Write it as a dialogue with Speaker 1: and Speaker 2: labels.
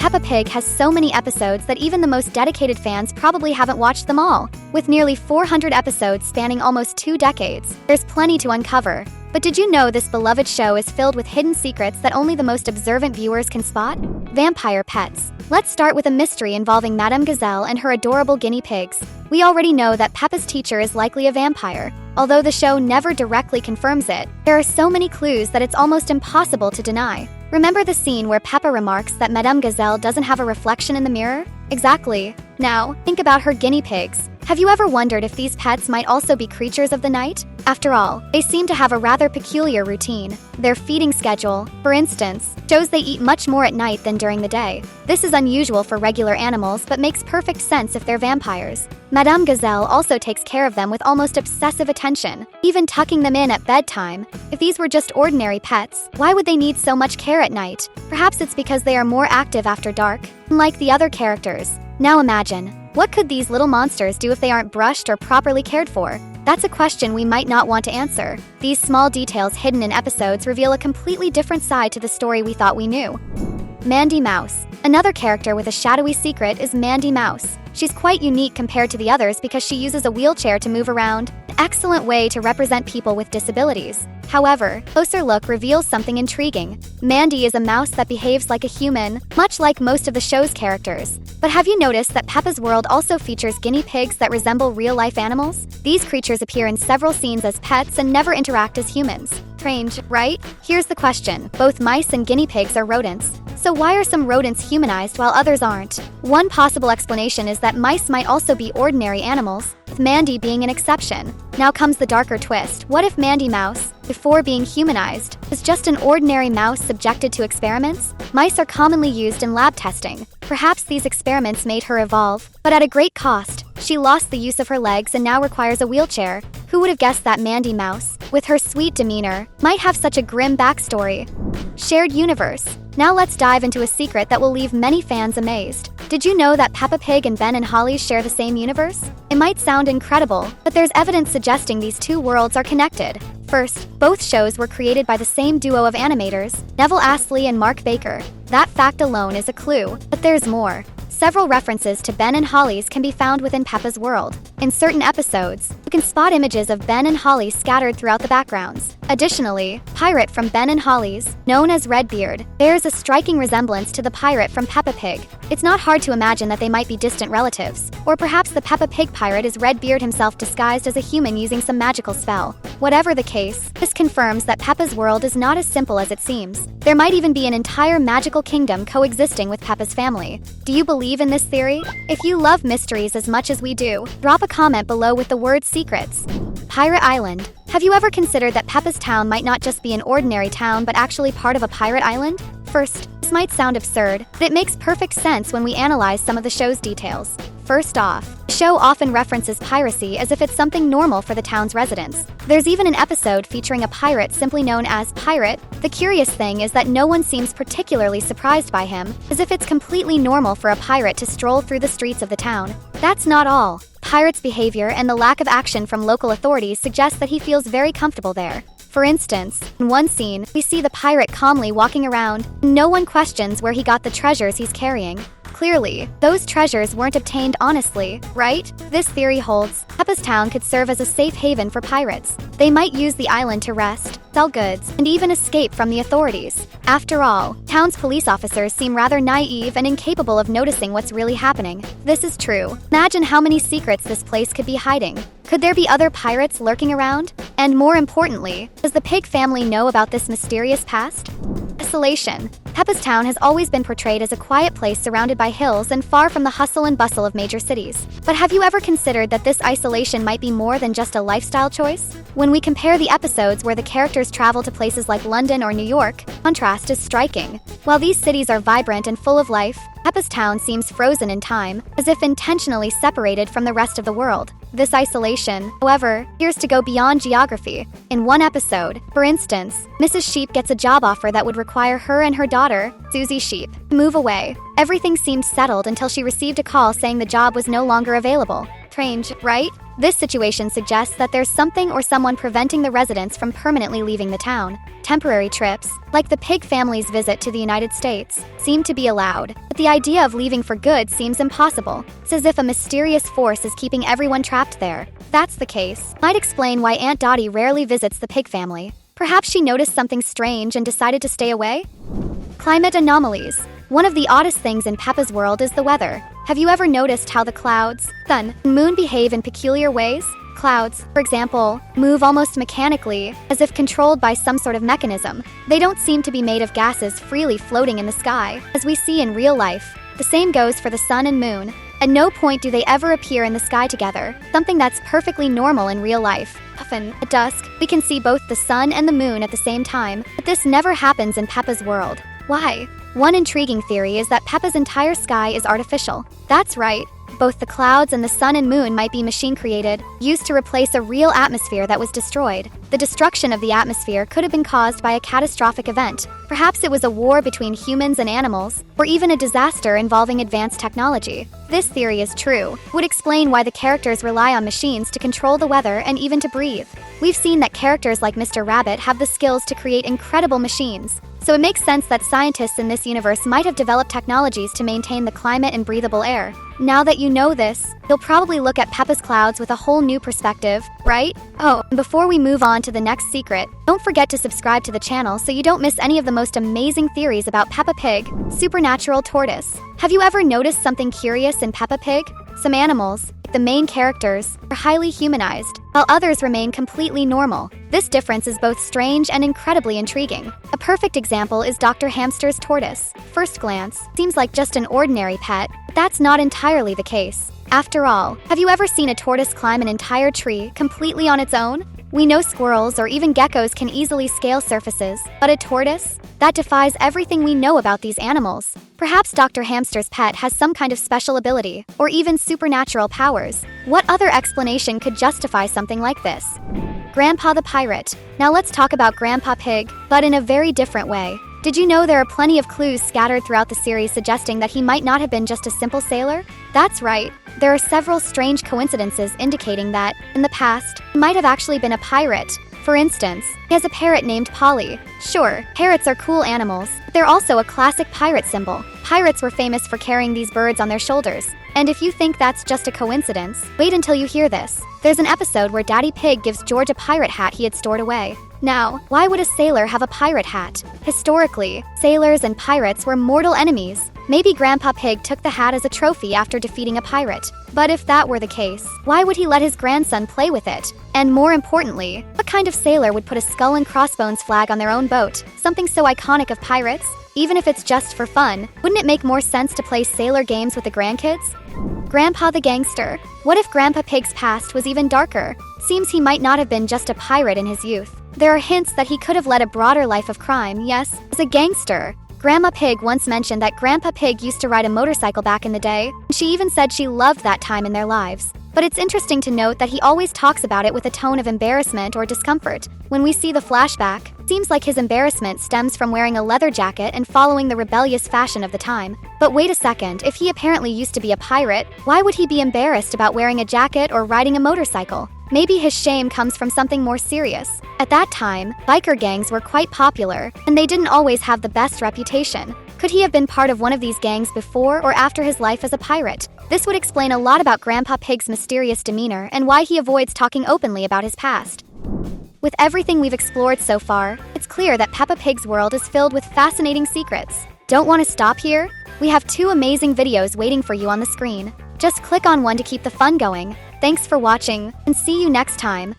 Speaker 1: Peppa Pig has so many episodes that even the most dedicated fans probably haven't watched them all. With nearly 400 episodes spanning almost 2 decades, there's plenty to uncover. But did you know this beloved show is filled with hidden secrets that only the most observant viewers can spot? Vampire pets. Let's start with a mystery involving Madame Gazelle and her adorable guinea pigs. We already know that Peppa's teacher is likely a vampire. Although the show never directly confirms it, there are so many clues that it's almost impossible to deny. Remember the scene where Peppa remarks that Madame Gazelle doesn't have a reflection in the mirror? Exactly. Now, think about her guinea pigs. Have you ever wondered if these pets might also be creatures of the night? After all, they seem to have a rather peculiar routine. Their feeding schedule, for instance, shows they eat much more at night than during the day. This is unusual for regular animals but makes perfect sense if they're vampires. Madame Gazelle also takes care of them with almost obsessive attention, even tucking them in at bedtime. If these were just ordinary pets, why would they need so much care at night? Perhaps it's because they are more active after dark, unlike the other characters. Now imagine, what could these little monsters do if they aren't brushed or properly cared for? That's a question we might not want to answer. These small details hidden in episodes reveal a completely different side to the story we thought we knew. Mandy Mouse. Another character with a shadowy secret is Mandy Mouse. She's quite unique compared to the others because she uses a wheelchair to move around, an excellent way to represent people with disabilities. However, a closer look reveals something intriguing. Mandy is a mouse that behaves like a human, much like most of the show's characters. But have you noticed that Peppa's world also features guinea pigs that resemble real-life animals? These creatures appear in several scenes as pets and never interact as humans. Strange, right? Here's the question. Both mice and guinea pigs are rodents. So why are some rodents humanized while others aren't? One possible explanation is that mice might also be ordinary animals, with Mandy being an exception. Now comes the darker twist. What if Mandy Mouse, before being humanized, was just an ordinary mouse subjected to experiments? Mice are commonly used in lab testing. Perhaps these experiments made her evolve, but at a great cost. She lost the use of her legs and now requires a wheelchair. Who would have guessed that Mandy Mouse, with her sweet demeanor, might have such a grim backstory? Shared universe. Now let's dive into a secret that will leave many fans amazed. Did you know that Peppa Pig and Ben and Holly share the same universe? It might sound incredible, but there's evidence suggesting these two worlds are connected. First, both shows were created by the same duo of animators, Neville Astley and Mark Baker. That fact alone is a clue, but there's more. Several references to Ben and Holly's can be found within Peppa's world. In certain episodes, you can spot images of Ben and Holly scattered throughout the backgrounds. Additionally, Pirate from Ben and Holly's, known as Redbeard, bears a striking resemblance to the pirate from Peppa Pig. It's not hard to imagine that they might be distant relatives. Or perhaps the Peppa Pig pirate is Redbeard himself disguised as a human using some magical spell. Whatever the case, this confirms that Peppa's world is not as simple as it seems. There might even be an entire magical kingdom coexisting with Peppa's family. Do you believe in this theory? If you love mysteries as much as we do, drop a comment below with the word secrets. Pirate Island. Have you ever considered that Peppa's town might not just be an ordinary town but actually part of a pirate island? First, this might sound absurd, but it makes perfect sense when we analyze some of the show's details. First off, the show often references piracy as if it's something normal for the town's residents. There's even an episode featuring a pirate simply known as Pirate. The curious thing is that no one seems particularly surprised by him, as if it's completely normal for a pirate to stroll through the streets of the town. That's not all. Pirate's behavior and the lack of action from local authorities suggests that he feels very comfortable there. For instance, in one scene, we see the pirate calmly walking around. No one questions where he got the treasures he's carrying. Clearly, those treasures weren't obtained honestly, right? This theory holds. Peppa's town could serve as a safe haven for pirates. They might use the island to rest, sell goods, and even escape from the authorities. After all, town's police officers seem rather naive and incapable of noticing what's really happening. This is true. Imagine how many secrets this place could be hiding. Could there be other pirates lurking around? And more importantly, does the pig family know about this mysterious past? Isolation. Peppa's town has always been portrayed as a quiet place surrounded by hills and far from the hustle and bustle of major cities. But have you ever considered that this isolation might be more than just a lifestyle choice? When we compare the episodes where the characters travel to places like London or New York, contrast is striking. While these cities are vibrant and full of life, Peppa's town seems frozen in time, as if intentionally separated from the rest of the world. This isolation, however, appears to go beyond geography. In one episode, for instance, Mrs. Sheep gets a job offer that would require her and her daughter, Susie Sheep, to move away. Everything seemed settled until she received a call saying the job was no longer available. Strange, right? This situation suggests that there's something or someone preventing the residents from permanently leaving the town. Temporary trips, like the pig family's visit to the United States, seem to be allowed, but the idea of leaving for good seems impossible. It's as if a mysterious force is keeping everyone trapped there. If that's the case, might explain why Aunt Dottie rarely visits the pig family. Perhaps she noticed something strange and decided to stay away? Climate anomalies. One of the oddest things in Peppa's world is the weather. Have you ever noticed how the clouds, sun, and moon behave in peculiar ways? Clouds, for example, move almost mechanically, as if controlled by some sort of mechanism. They don't seem to be made of gases freely floating in the sky, as we see in real life. The same goes for the sun and moon. At no point do they ever appear in the sky together, something that's perfectly normal in real life. Often, at dusk, we can see both the sun and the moon at the same time, but this never happens in Peppa's world. Why? One intriguing theory is that Peppa's entire sky is artificial. That's right. Both the clouds and the sun and moon might be machine-created, used to replace a real atmosphere that was destroyed. The destruction of the atmosphere could have been caused by a catastrophic event. Perhaps it was a war between humans and animals, or even a disaster involving advanced technology. This theory is true. It would explain why the characters rely on machines to control the weather and even to breathe. We've seen that characters like Mr. Rabbit have the skills to create incredible machines. So it makes sense that scientists in this universe might have developed technologies to maintain the climate and breathable air. Now that you know this, you'll probably look at Peppa's clouds with a whole new perspective, right? Oh, and before we move on to the next secret, don't forget to subscribe to the channel so you don't miss any of the most amazing theories about Peppa Pig, supernatural tortoise. Have you ever noticed something curious in Peppa Pig? Some animals, the main characters, are highly humanized, while others remain completely normal. This difference is both strange and incredibly intriguing. A perfect example is Dr. Hamster's tortoise. First glance, seems like just an ordinary pet, but that's not entirely the case. After all, have you ever seen a tortoise climb an entire tree completely on its own? We know squirrels or even geckos can easily scale surfaces, but a tortoise? That defies everything we know about these animals. Perhaps Dr. Hamster's pet has some kind of special ability, or even supernatural powers. What other explanation could justify something like this? Grandpa the Pirate. Now let's talk about Grandpa Pig, but in a very different way. Did you know there are plenty of clues scattered throughout the series suggesting that he might not have been just a simple sailor? That's right. There are several strange coincidences indicating that, in the past, he might have actually been a pirate. For instance, he has a parrot named Polly. Sure, parrots are cool animals, but they're also a classic pirate symbol. Pirates were famous for carrying these birds on their shoulders. And if you think that's just a coincidence, wait until you hear this. There's an episode where Daddy Pig gives George a pirate hat he had stored away. Now, why would a sailor have a pirate hat? Historically, sailors and pirates were mortal enemies. Maybe Grandpa Pig took the hat as a trophy after defeating a pirate. But if that were the case, why would he let his grandson play with it? And more importantly, what kind of sailor would put a skull and crossbones flag on their own boat? Something so iconic of pirates? Even if it's just for fun, wouldn't it make more sense to play sailor games with the grandkids? Grandpa the Gangster. What if Grandpa Pig's past was even darker? Seems he might not have been just a pirate in his youth. There are hints that he could have led a broader life of crime, yes, as a gangster. Grandma Pig once mentioned that Grandpa Pig used to ride a motorcycle back in the day, and she even said she loved that time in their lives. But it's interesting to note that he always talks about it with a tone of embarrassment or discomfort. When we see the flashback, it seems like his embarrassment stems from wearing a leather jacket and following the rebellious fashion of the time. But wait a second, if he apparently used to be a pirate, why would he be embarrassed about wearing a jacket or riding a motorcycle? Maybe his shame comes from something more serious. At that time, biker gangs were quite popular, and they didn't always have the best reputation. Could he have been part of one of these gangs before or after his life as a pirate? This would explain a lot about Grandpa Pig's mysterious demeanor and why he avoids talking openly about his past. With everything we've explored so far, it's clear that Peppa Pig's world is filled with fascinating secrets. Don't want to stop here? We have 2 amazing videos waiting for you on the screen. Just click on one to keep the fun going. Thanks for watching, and see you next time.